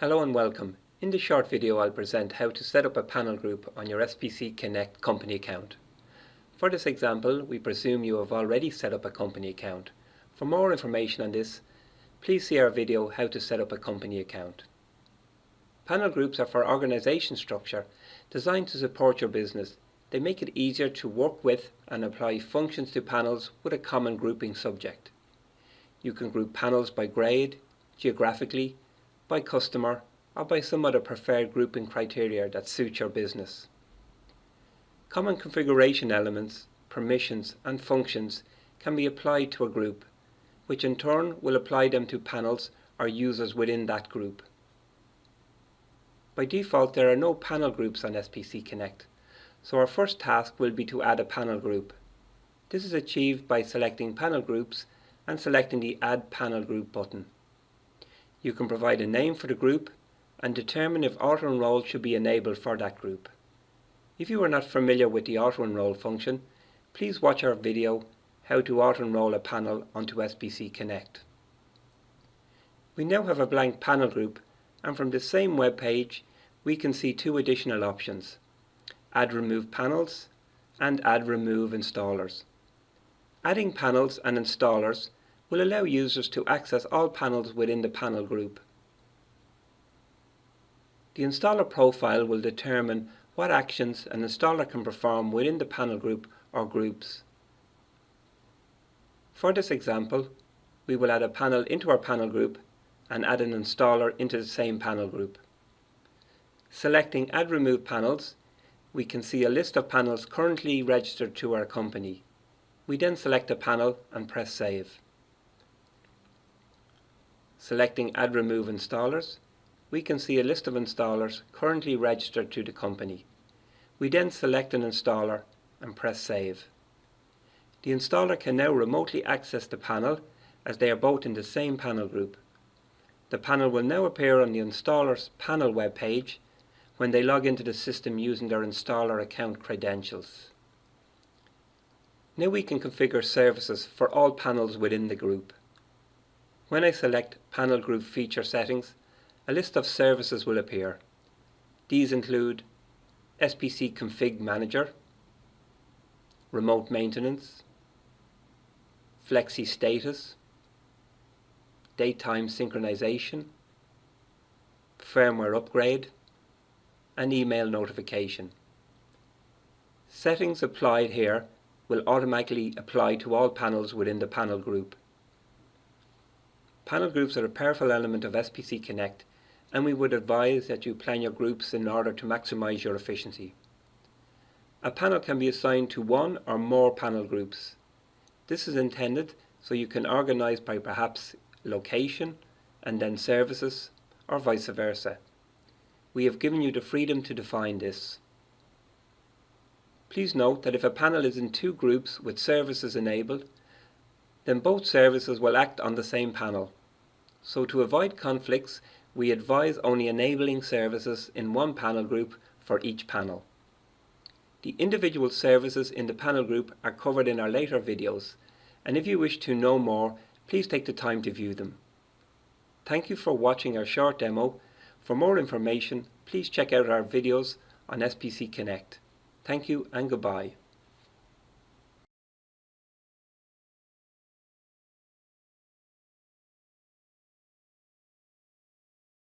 Hello and welcome. In this short video I'll present how to set up a panel group on your SPC Connect company account. For this example, we presume you have already set up a company account. For more information on this, please see our video How to Set Up a Company Account. Panel groups are for organization structure designed to support your business. They make it easier to work with and apply functions to panels with a common grouping subject. You can group panels by grade, geographically, by customer, or by some other preferred grouping criteria that suits your business. Common configuration elements, permissions and functions can be applied to a group, which in turn will apply them to panels or users within that group. By default, there are no panel groups on SPC Connect, so our first task will be to add a panel group. This is achieved by selecting Panel Groups and selecting the Add Panel Group button. You can provide a name for the group and determine if auto-enroll should be enabled for that group. If you are not familiar with the auto-enroll function, please watch our video How to Auto-Enroll a Panel onto SPC Connect. We now have a blank panel group, and from the same web page we can see two additional options: Add Remove Panels and Add Remove Installers. Adding panels and installers will allow users to access all panels within the panel group. The installer profile will determine what actions an installer can perform within the panel group or groups. For this example, we will add a panel into our panel group and add an installer into the same panel group. Selecting Add Remove Panels, we can see a list of panels currently registered to our company. We then select a panel and press Save. Selecting Add Remove Installers, we can see a list of installers currently registered to the company. We then select an installer and press Save. The installer can now remotely access the panel as they are both in the same panel group. The panel will now appear on the installer's panel web page when they log into the system using their installer account credentials. Now we can configure services for all panels within the group. When I select Panel Group Feature Settings, a list of services will appear. These include SPC Config Manager, Remote Maintenance, Flexi Status, Date-Time Synchronization, Firmware Upgrade, and Email Notification. Settings applied here will automatically apply to all panels within the panel group. Panel groups are a powerful element of SPC Connect, and we would advise that you plan your groups in order to maximize your efficiency. A panel can be assigned to one or more panel groups. This is intended so you can organize by perhaps location and then services, or vice versa. We have given you the freedom to define this. Please note that if a panel is in two groups with services enabled, then both services will act on the same panel. So to avoid conflicts, we advise only enabling services in one panel group for each panel. The individual services in the panel group are covered in our later videos, and if you wish to know more, please take the time to view them. Thank you for watching our short demo. For more information, please check out our videos on SPC Connect. Thank you and goodbye.